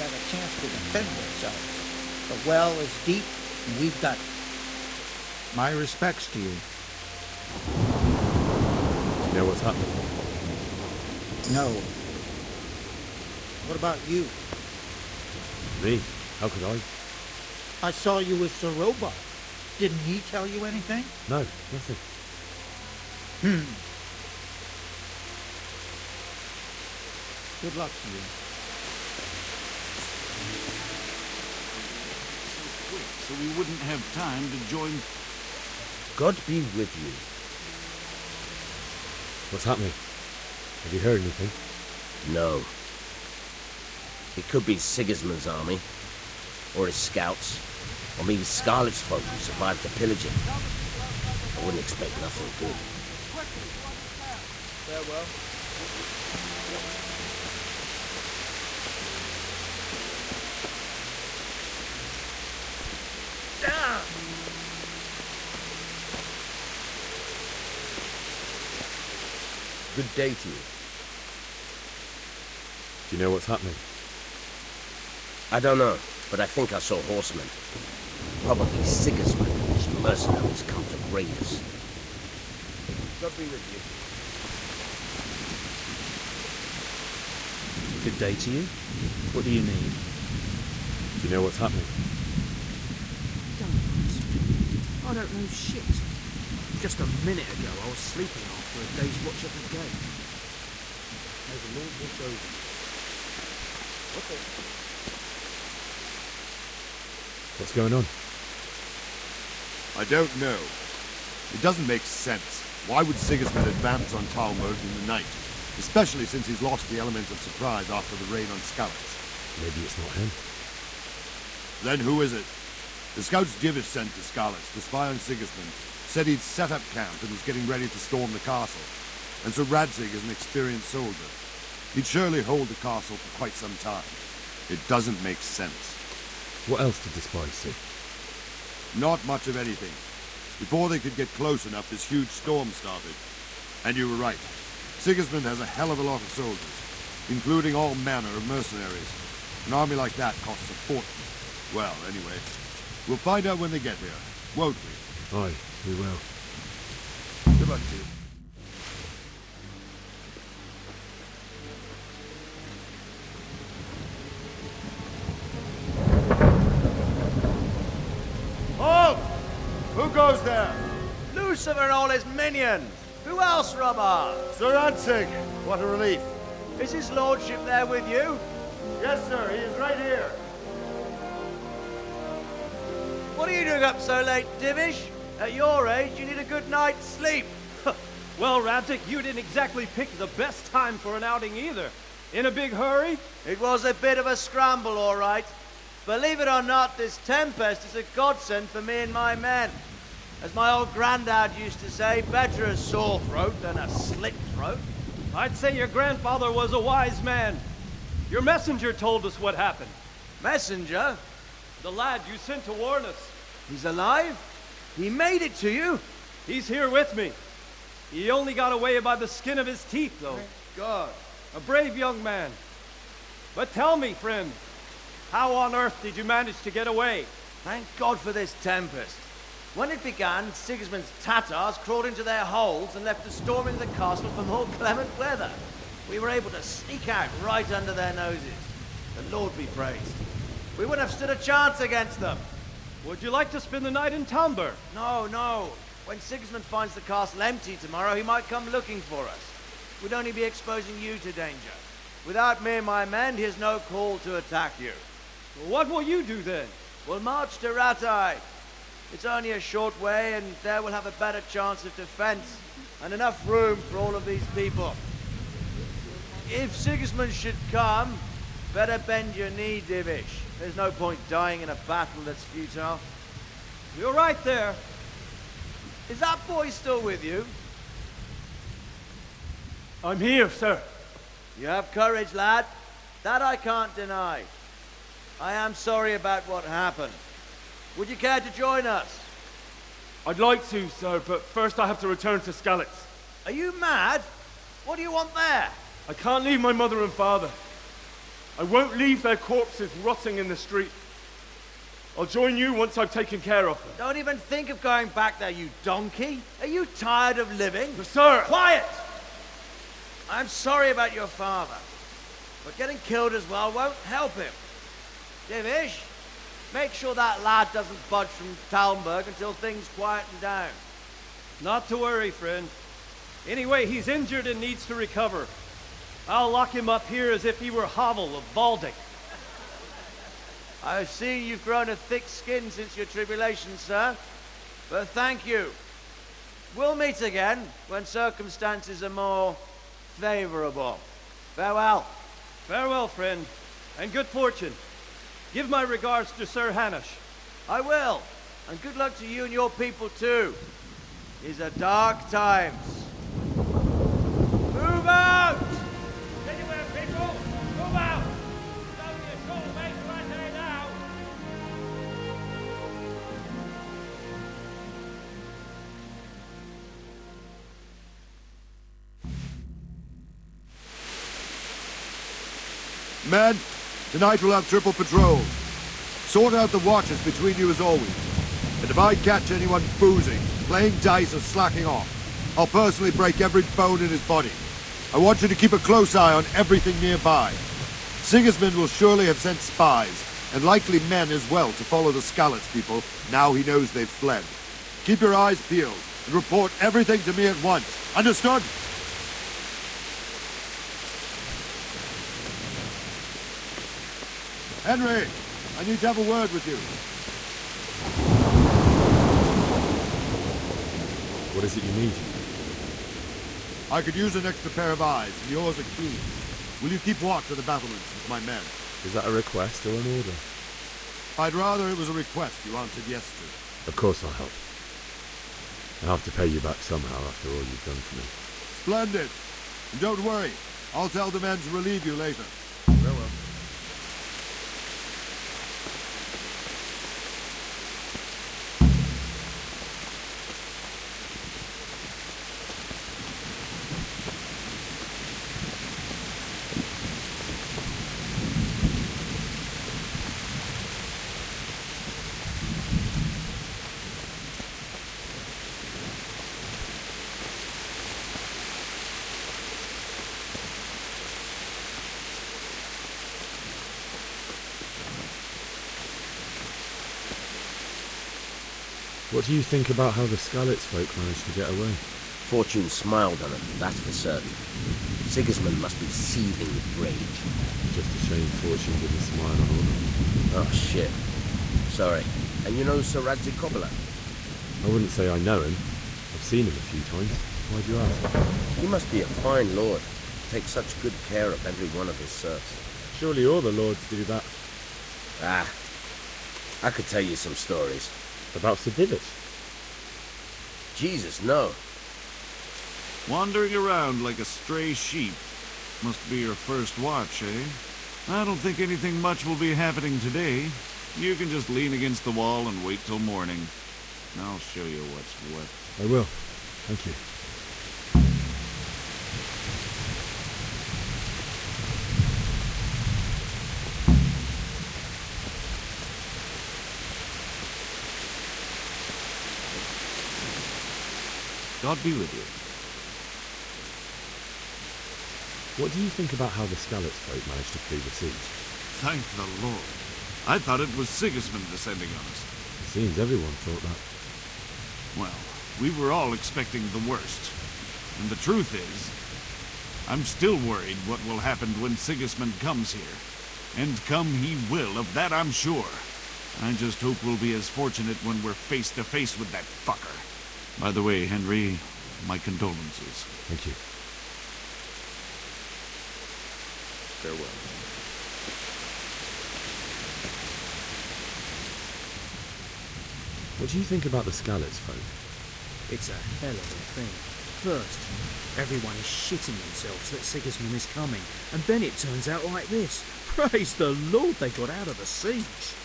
have a chance to defend themselves. The well is deep, and we've got my respects to you. You know what's happening? No. What about you? Me? How could I? I saw you with Sir Robot. Didn't he tell you anything? No, nothing. Good luck to you. So we wouldn't have time to join... God be with you. What's happening? Have you heard anything? No. It could be Sigismund's army, or his scouts, or maybe Scarlet's folk who survived the pillaging. I wouldn't expect nothing good. Farewell. Good day to you. Do you know what's happening? I don't know, but I think I saw horsemen. Probably Sigismund and his mercenaries come to raid us. God be with you. Good day to you. What do you need? Do you know what's happening? Don't ask me. I don't know shit. Just a minute ago I was sleeping after a day's watch at the gate. May the Lord watch over you. What's going on? I don't know. It doesn't make sense. Why would Sigismund advance on Talmud in the night? Especially since he's lost the element of surprise after the raid on Skalitz. Maybe it's not him. Then who is it? The scouts Divish sent to Skalitz to spy on Sigismund said he'd set up camp and was getting ready to storm the castle. And so Radzig is an experienced soldier. He'd surely hold the castle for quite some time. It doesn't make sense. What else did the spies see? Not much of anything. Before they could get close enough, this huge storm started. And you were right. Sigismund has a hell of a lot of soldiers, including all manner of mercenaries. An army like that costs a fortune. Well, anyway, we'll find out when they get here, won't we? Aye, we will. Good luck to you. Halt! Who goes there? Lucifer and all his minions! Who else, Robert? Sir Radzig! What a relief. Is his lordship there with you? Yes, sir, he is right here. What are you doing up so late, Divish? At your age, you need a good night's sleep. Well, Radzig, you didn't exactly pick the best time for an outing either. In a big hurry? It was a bit of a scramble, all right. Believe it or not, this tempest is a godsend for me and my men. As my old granddad used to say, better a sore throat than a slit throat. I'd say your grandfather was a wise man. Your messenger told us what happened. Messenger? The lad you sent to warn us. He's alive? He made it to you? He's here with me. He only got away by the skin of his teeth, though. Thank God. A brave young man. But tell me, friend, how on earth did you manage to get away? Thank God for this tempest. When it began, Sigismund's Tatars crawled into their holes and left us storming the castle for more clement weather. We were able to sneak out right under their noses. The Lord be praised. We wouldn't have stood a chance against them. Would you like to spend the night in Talmud? No, no. When Sigismund finds the castle empty tomorrow, he might come looking for us. We'd only be exposing you to danger. Without me and my men, he has no call to attack you. What will you do then? We'll march to Ratai. It's only a short way, and there we'll have a better chance of defense, and enough room for all of these people. If Sigismund should come, better bend your knee, Divish. There's no point dying in a battle that's futile. You're right there. Is that boy still with you? I'm here, sir. You have courage, lad. That I can't deny. I am sorry about what happened. Would you care to join us? I'd like to, sir, but first I have to return to Skalitz. Are you mad? What do you want there? I can't leave my mother and father. I won't leave their corpses rotting in the street. I'll join you once I've taken care of them. Don't even think of going back there, you donkey. Are you tired of living? Sir! Quiet! I'm sorry about your father, but getting killed as well won't help him. Divish, make sure that lad doesn't budge from Talmberg until things quieten down. Not to worry, friend. Anyway, he's injured and needs to recover. I'll lock him up here as if he were Havel of Baldic. I've seen you've grown a thick skin since your tribulation, sir. But thank you. We'll meet again when circumstances are more favorable. Farewell. Farewell, friend, and good fortune. Give my regards to Sir Hanush. I will. And good luck to you and your people, too. These are dark times. Move out! Anywhere, people! Move out! It's only a short way to Rande now! Men, tonight we'll have triple patrols. Sort out the watches between you as always. And if I catch anyone boozing, playing dice or slacking off, I'll personally break every bone in his body. I want you to keep a close eye on everything nearby. Sigismund will surely have sent spies, and likely men as well, to follow the Skalitz people now he knows they've fled. Keep your eyes peeled, and report everything to me at once. Understood? Henry, I need to have a word with you. What is it you need? I could use an extra pair of eyes, and yours are keen. Will you keep watch of the battlements with my men? Is that a request or an order? I'd rather it was a request you answered yes to. Of course I'll help. I'll have to pay you back somehow after all you've done for me. Splendid. And don't worry, I'll tell the men to relieve you later. Very well. What do you think about how the Skalitz folk managed to get away? Fortune smiled on him, that's for certain. Sigismund must be seething with rage. Just a shame Fortune didn't smile on all of them. Oh, shit. Sorry. And you know Sir Radzik Coppola? I wouldn't say I know him. I've seen him a few times. Why'd you ask? He must be a fine lord. Takes such good care of every one of his serfs. Surely all the lords do that. Ah. I could tell you some stories. About Sir Divish? Jesus, no. Wandering around like a stray sheep. Must be your first watch, eh? I don't think anything much will be happening today. You can just lean against the wall and wait till morning. I'll show you what's what. I will. Thank you. God be with you. What do you think about how the Skalitz folk managed to flee the siege? Thank the Lord. I thought it was Sigismund descending on us. It seems everyone thought that. Well, we were all expecting the worst. And the truth is, I'm still worried what will happen when Sigismund comes here. And come he will, of that I'm sure. I just hope we'll be as fortunate when we're face to face with that fucker. By the way, Henry, my condolences. Thank you. Farewell. What do you think about the Skalitz folk? It's a hell of a thing. First, everyone is shitting themselves that Sigismund is coming, and then it turns out like this. Praise the Lord they got out of the siege.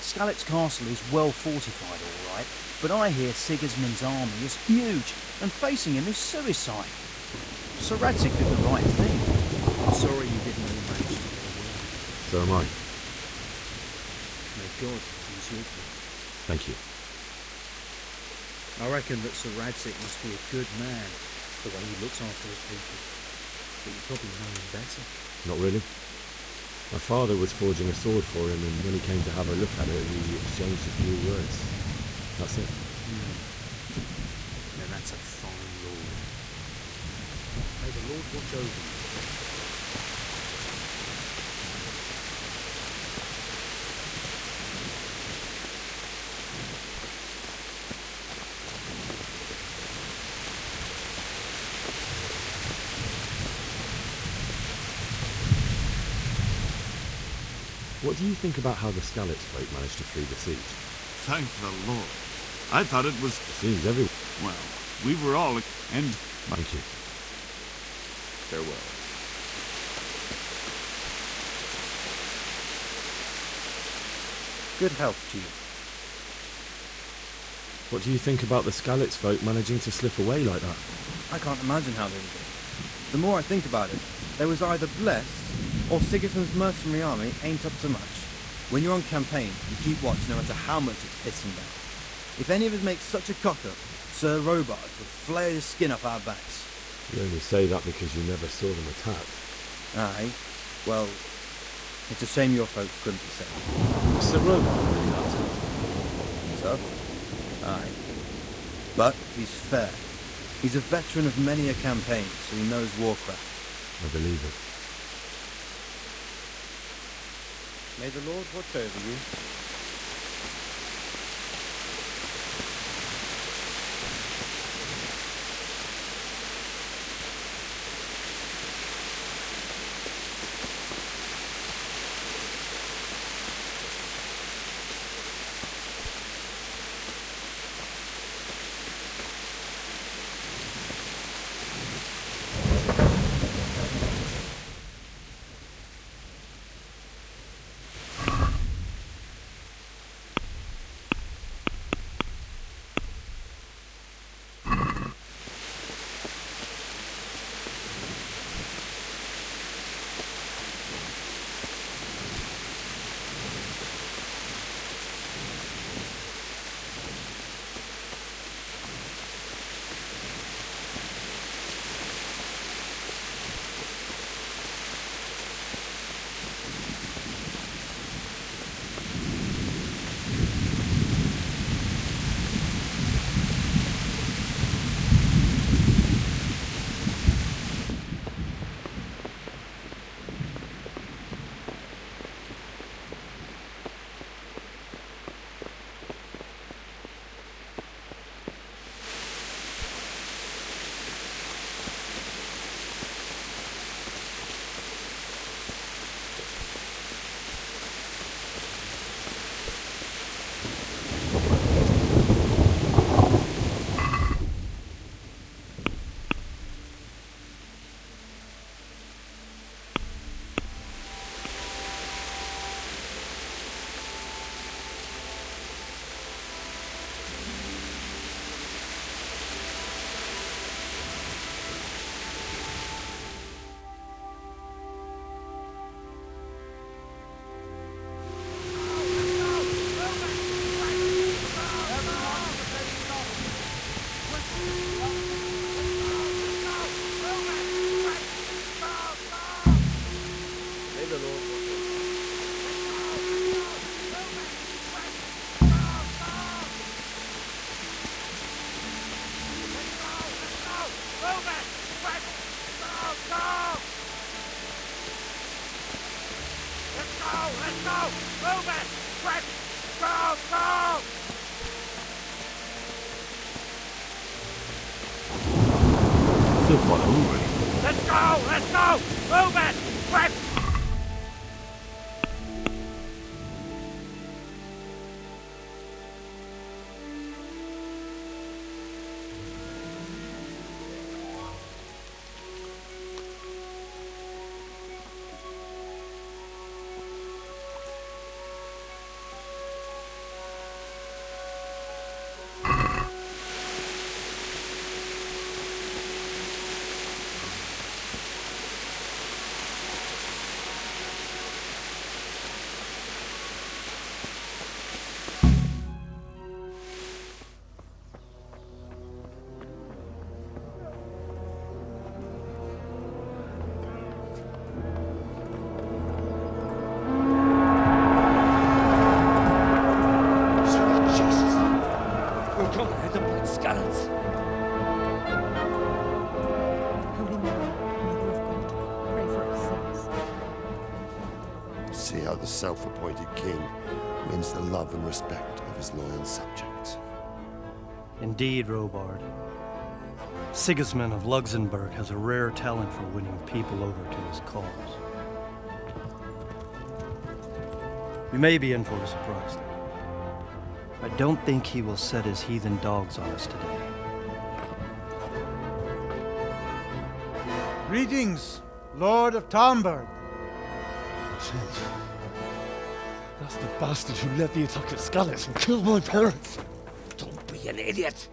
Skalitz Castle is well fortified, all right, but I hear Sigismund's army is huge, and facing him is suicide. Sir Radzik did the right thing. Sorry you didn't all manage to get away. So am I. May God use your gift. Thank you. I reckon that Sir Radzig must be a good man, the way he looks after his people. But you probably know him better. Not really. My father was forging a sword for him, and when he came to have a look at it, we exchanged a few words. That's it. Then that's a fine lord. May the Lord watch over you. What do you think about how the Skalitz folk managed to flee the siege? Thank the Lord. I thought it was... It seems everyone... Well, we were all... And... Thank you. Farewell. Good health to you. What do you think about the Skalitz folk managing to slip away like that? I can't imagine how they did it. The more I think about it, they was either blessed, or Sigismund's mercenary army ain't up to much. When you're on campaign, you keep watch no matter how much it's pissing down. If any of us make such a cock-up, Sir Robard would flare the skin off our backs. You only say that because you never saw them attack. Aye. Well, it's a shame your folks couldn't be saved. Sir Robert really that. So? Aye. But he's fair. He's a veteran of many a campaign, so he knows warcraft. I believe it. May the Lord watch over you. Still quite hungry. Let's go! Move it! Quick! See how the self-appointed king wins the love and respect of his loyal subjects. Indeed, Robard. Sigismund of Luxembourg has a rare talent for winning people over to his cause. We may be in for a surprise, though. I don't think he will set his heathen dogs on us today. Greetings, Lord of Talmberg. That's the bastard who led the attack at Scarlet and killed my parents. Don't be an idiot.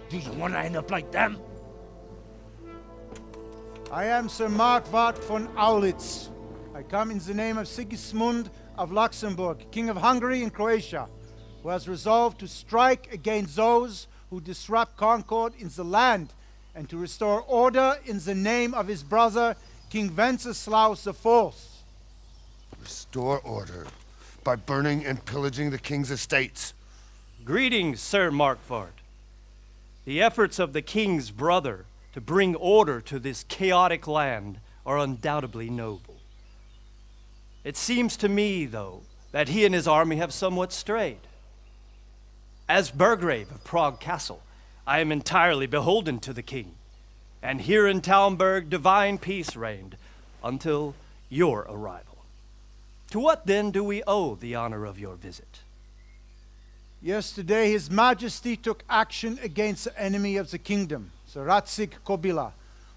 Do you want to end up like them? I am Sir Markwart von Aulitz. I come in the name of Sigismund of Luxembourg, King of Hungary and Croatia, who has resolved to strike against those who disrupt concord in the land and to restore order in the name of his brother, King Wenceslaus IV. Restore order by burning and pillaging the king's estates. Greetings, Sir Markwart. The efforts of the king's brother to bring order to this chaotic land are undoubtedly noble. It seems to me, though, that he and his army have somewhat strayed. As Burgrave of Prague Castle, I am entirely beholden to the king, and here in Talmberg divine peace reigned until your arrival. To what then do we owe the honor of your visit? Yesterday, His Majesty took action against the enemy of the kingdom, Sir Radzig Kobyla,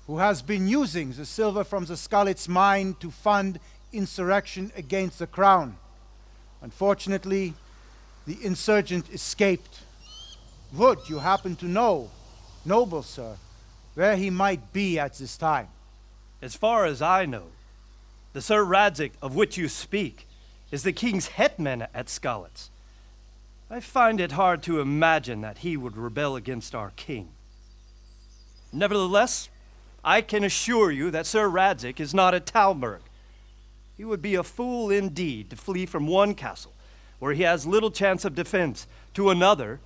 who has been using the silver from the Skalitz mine to fund insurrection against the crown. Unfortunately, the insurgent escaped. Would you happen to know, noble sir, where he might be at this time? As far as I know, the Sir Radzig of which you speak is the king's hetman at Skalitz. I find it hard to imagine that he would rebel against our king. Nevertheless, I can assure you that Sir Radzig is not at Talmberg. He would be a fool indeed to flee from one castle, where he has little chance of defense, to another,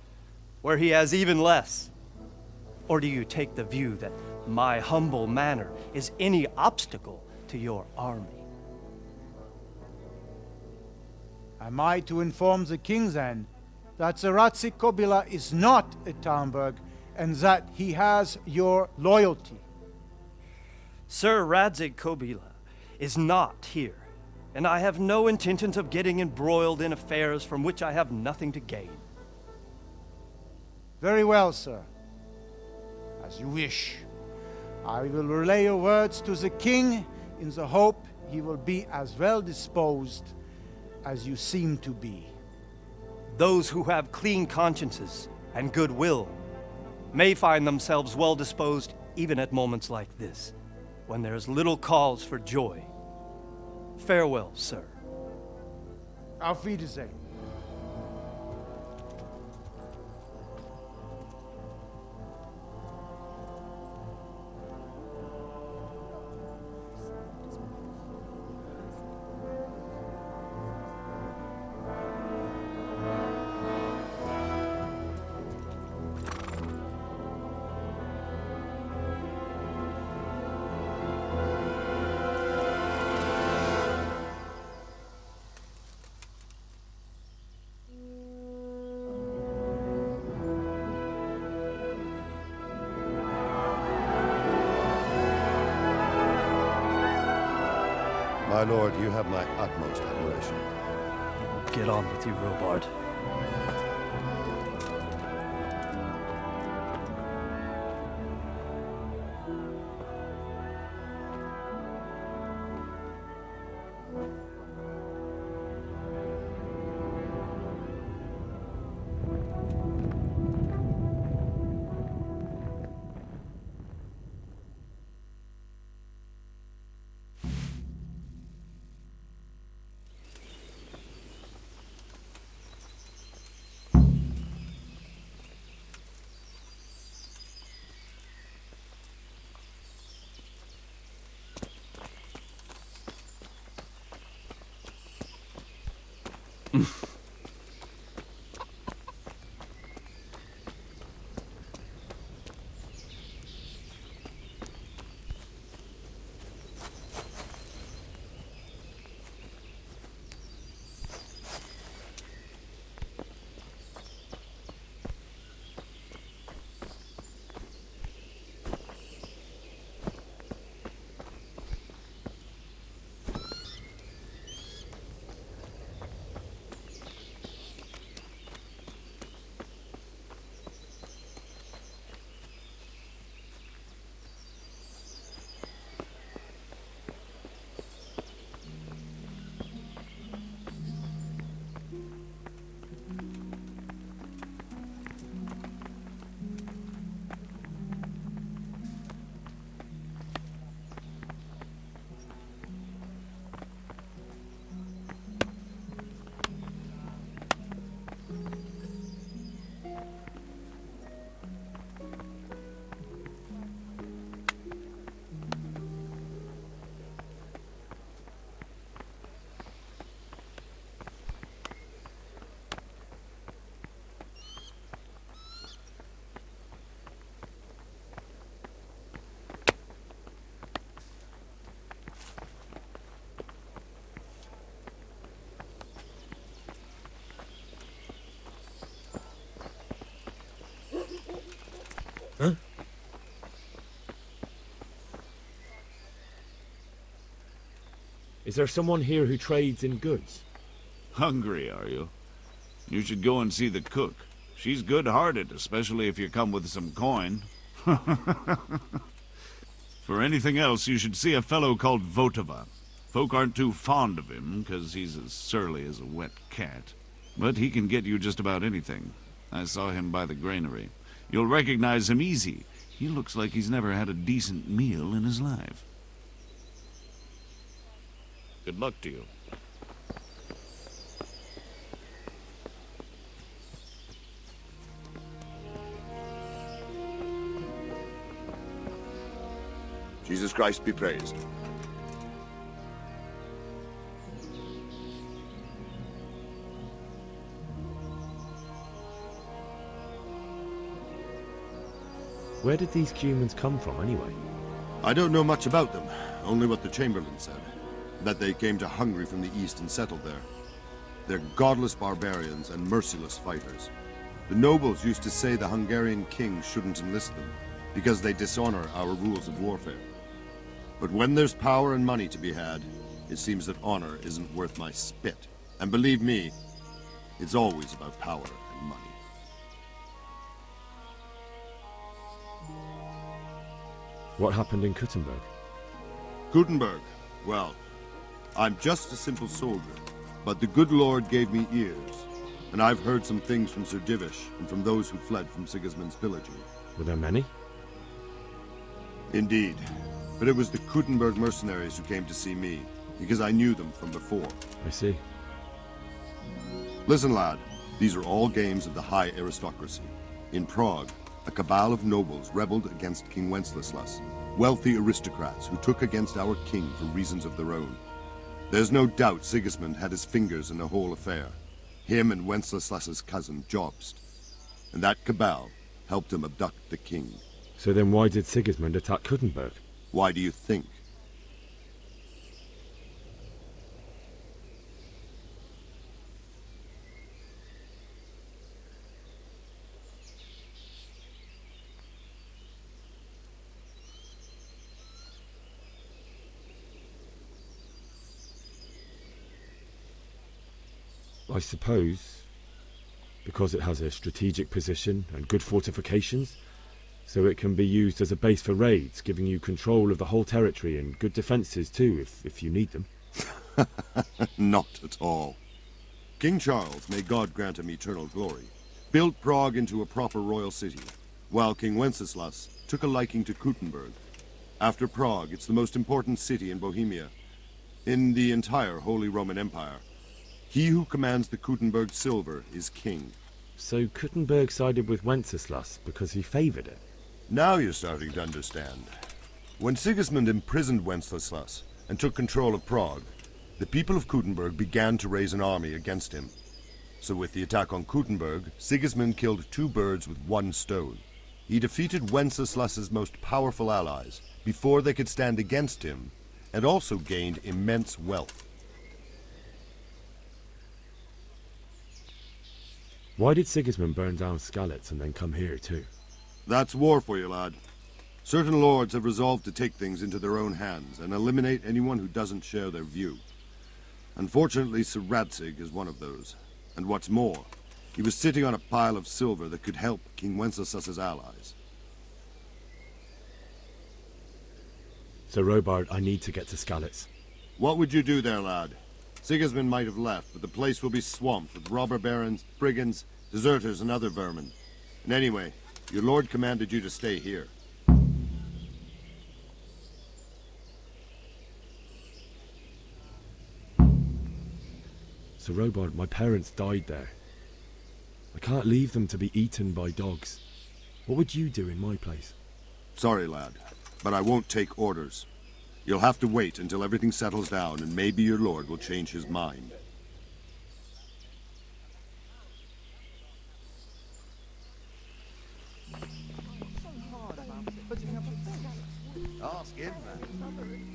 where he has even less. Or do you take the view that my humble manner is any obstacle to your army? Am I to inform the king then that Sir Radzig Kobyla is not at Talmberg and that he has your loyalty? Sir Radzig Kobyla is not here, and I have no intentions of getting embroiled in affairs from which I have nothing to gain. Very well, sir. As you wish. I will relay your words to the king in the hope he will be as well disposed as you seem to be. Those who have clean consciences and goodwill may find themselves well disposed even at moments like this, when there is little cause for joy. Farewell, sir. Auf Wiedersehen. My lord, you have my utmost admiration. Get on with you, Robard. Is there someone here who trades in goods? Hungry, are you? You should go and see the cook. She's good-hearted, especially if you come with some coin. For anything else, you should see a fellow called Votava. Folk aren't too fond of him, 'cause he's as surly as a wet cat. But he can get you just about anything. I saw him by the granary. You'll recognize him easy. He looks like he's never had a decent meal in his life. Good luck to you. Jesus Christ be praised. Where did these humans come from, anyway? I don't know much about them, only what the Chamberlain said. That they came to Hungary from the east and settled there. They're godless barbarians and merciless fighters. The nobles used to say the Hungarian king shouldn't enlist them, because they dishonor our rules of warfare. But when there's power and money to be had, it seems that honor isn't worth my spit. And believe me, it's always about power and money. What happened in Kuttenberg? Gutenberg, well, I'm just a simple soldier, but the good Lord gave me ears, and I've heard some things from Sir Divish and from those who fled from Sigismund's pillaging. Were there many? Indeed, but it was the Kuttenberg mercenaries who came to see me, because I knew them from before. I see. Listen, lad, these are all games of the high aristocracy. In Prague, a cabal of nobles rebelled against King Wenceslas, wealthy aristocrats who took against our king for reasons of their own. There's no doubt Sigismund had his fingers in the whole affair. Him and Wenceslas's cousin, Jobst. And that cabal helped him abduct the king. So then why did Sigismund attack Kuttenberg? Why do you think? I suppose because it has a strategic position and good fortifications, so it can be used as a base for raids, giving you control of the whole territory and good defences too, if you need them. Not at all. King Charles, may God grant him eternal glory, built Prague into a proper royal city, while King Wenceslas took a liking to Kuttenberg. After Prague, it's the most important city in Bohemia, in the entire Holy Roman Empire. He who commands the Kuttenberg silver is king. So Kuttenberg sided with Wenceslas because he favoured it? Now you're starting to understand. When Sigismund imprisoned Wenceslas and took control of Prague, the people of Kuttenberg began to raise an army against him. So with the attack on Kuttenberg, Sigismund killed two birds with one stone. He defeated Wenceslas's most powerful allies before they could stand against him, and also gained immense wealth. Why did Sigismund burn down Skalitz and then come here too? That's war for you, lad. Certain lords have resolved to take things into their own hands and eliminate anyone who doesn't share their view. Unfortunately, Sir Radzig is one of those. And what's more, he was sitting on a pile of silver that could help King Wenceslas's allies. So Robard, I need to get to Skalitz. What would you do there, lad? Sigismund might have left, but the place will be swamped with robber barons, brigands, deserters, and other vermin. And anyway, your lord commanded you to stay here. So Robard, my parents died there. I can't leave them to be eaten by dogs. What would you do in my place? Sorry, lad, but I won't take orders. You'll have to wait until everything settles down, and maybe your lord will change his mind. Ask him, man.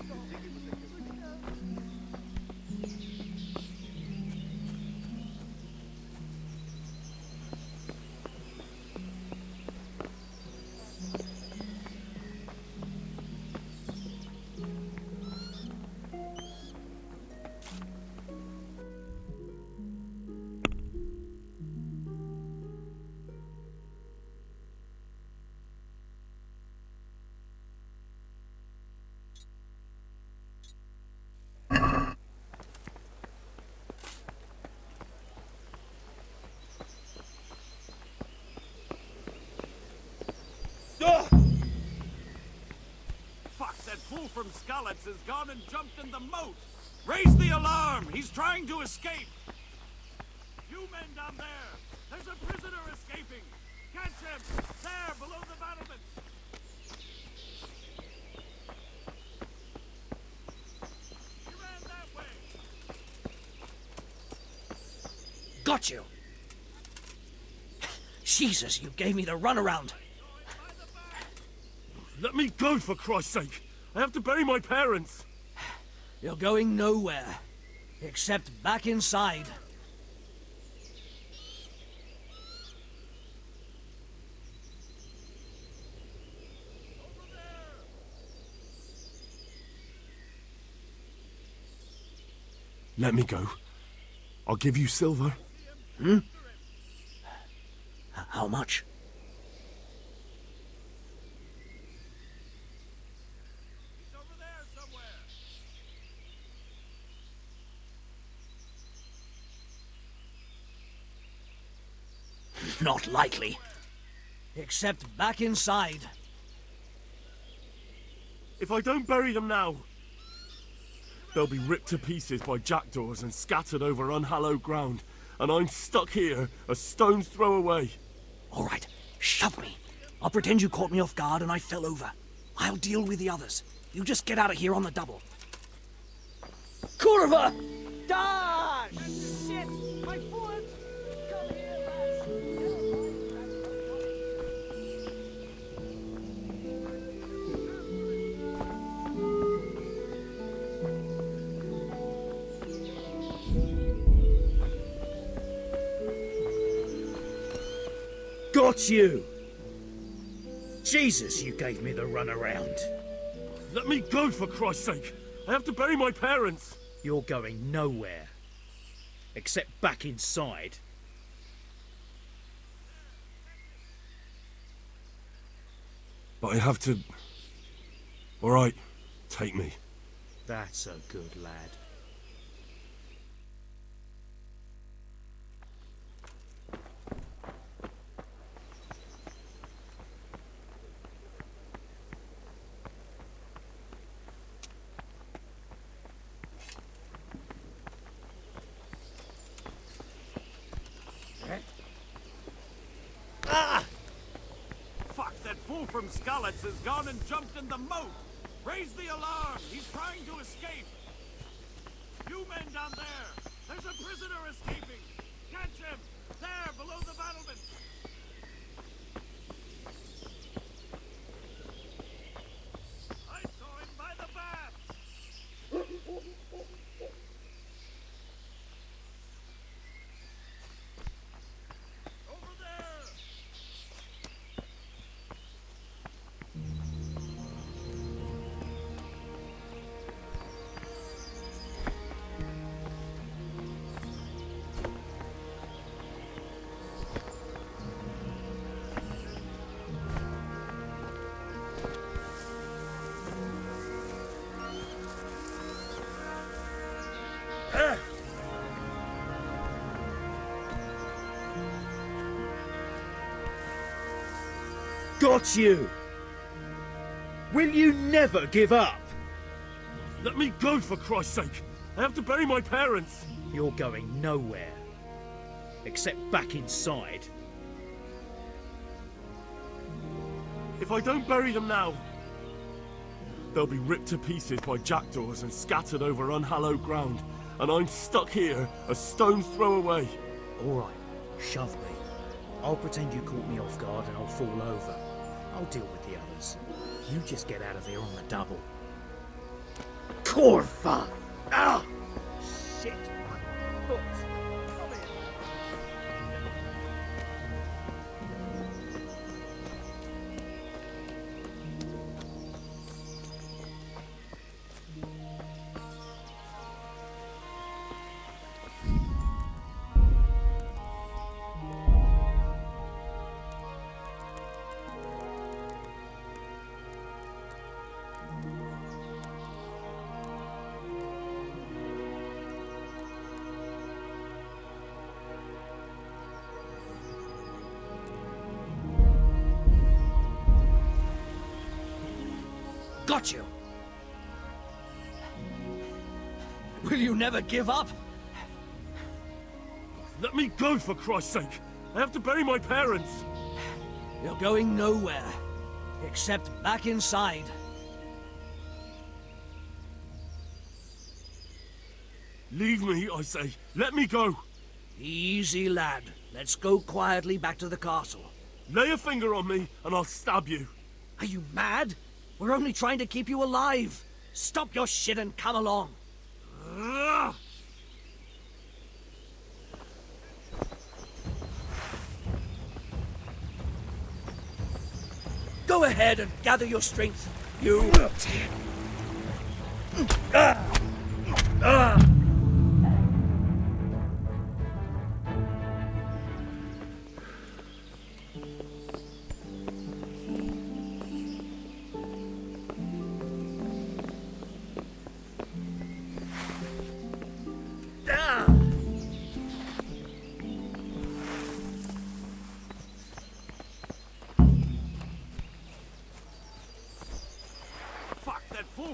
from Skalitz has gone and jumped in the moat. Raise the alarm! He's trying to escape! You men down there! There's a prisoner escaping! Catch him! There, below the battlements! He ran that way! Got you! Jesus, you gave me the runaround! Let me go, for Christ's sake! I have to bury my parents! You're going nowhere. Except back inside. Let me go. I'll give you silver. Hmm? How much? Not likely. Except back inside. If I don't bury them now, they'll be ripped to pieces by jackdaws and scattered over unhallowed ground, and I'm stuck here, a stone's throw away. All right, shove me. I'll pretend you caught me off guard and I fell over. I'll deal with the others. You just get out of here on the double. Curva! Dodge! Shit! My foot! Come here, Got you! Jesus, you gave me the runaround. Let me go, for Christ's sake! I have to bury my parents! You're going nowhere. Except back inside. But I have to... Alright, take me. That's a good lad. Fuck, that fool from Skalitz has gone and jumped in the moat! Raise the alarm! He's trying to escape! You men down there! There's a prisoner escaping! Catch him! There, below the battlements! I saw him by the bath! Over there! Got you! Will you never give up? Let me go, for Christ's sake! I have to bury my parents! You're going nowhere. Except back inside. If I don't bury them now, they'll be ripped to pieces by jackdaws and scattered over unhallowed ground, and I'm stuck here, a stone's throw away. All right, shove me. I'll pretend you caught me off guard and I'll fall over. I'll deal with the others. You just get out of here on the double. Corva! Ah! Shit, my foot. Come here. Got you! Will you never give up? Let me go, for Christ's sake! I have to bury my parents! You're going nowhere. Except back inside. Leave me, I say. Let me go. Easy, lad. Let's go quietly back to the castle. Lay a finger on me, and I'll stab you. Are you mad? We're only trying to keep you alive. Stop your shit and come along. Ugh! Go ahead and gather your strength, you...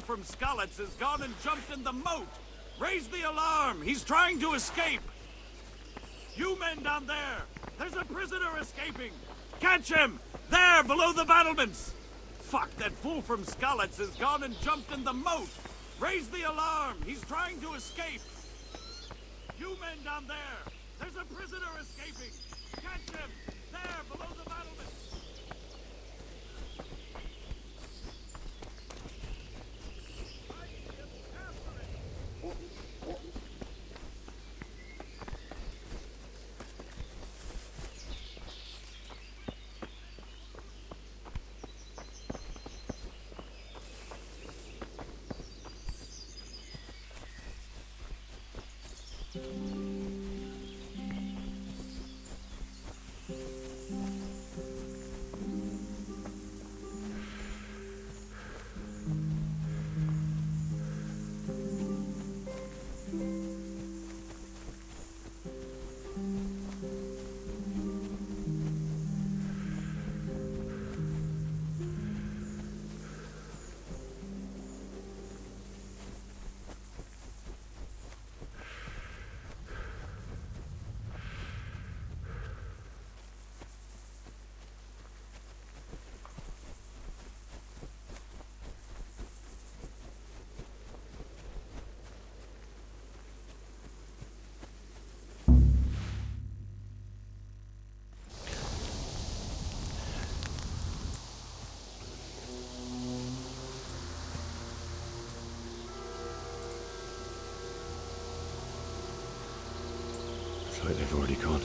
From Skalitz has gone and jumped in the moat. Raise the alarm. He's trying to escape. You men down there. There's a prisoner escaping. Catch him. There, below the battlements. Fuck, that fool from Skalitz has gone and jumped in the moat. Raise the alarm. He's trying to escape. You men down there. There's a prisoner escaping. Catch him. There, below the battlements. Like they've already gone.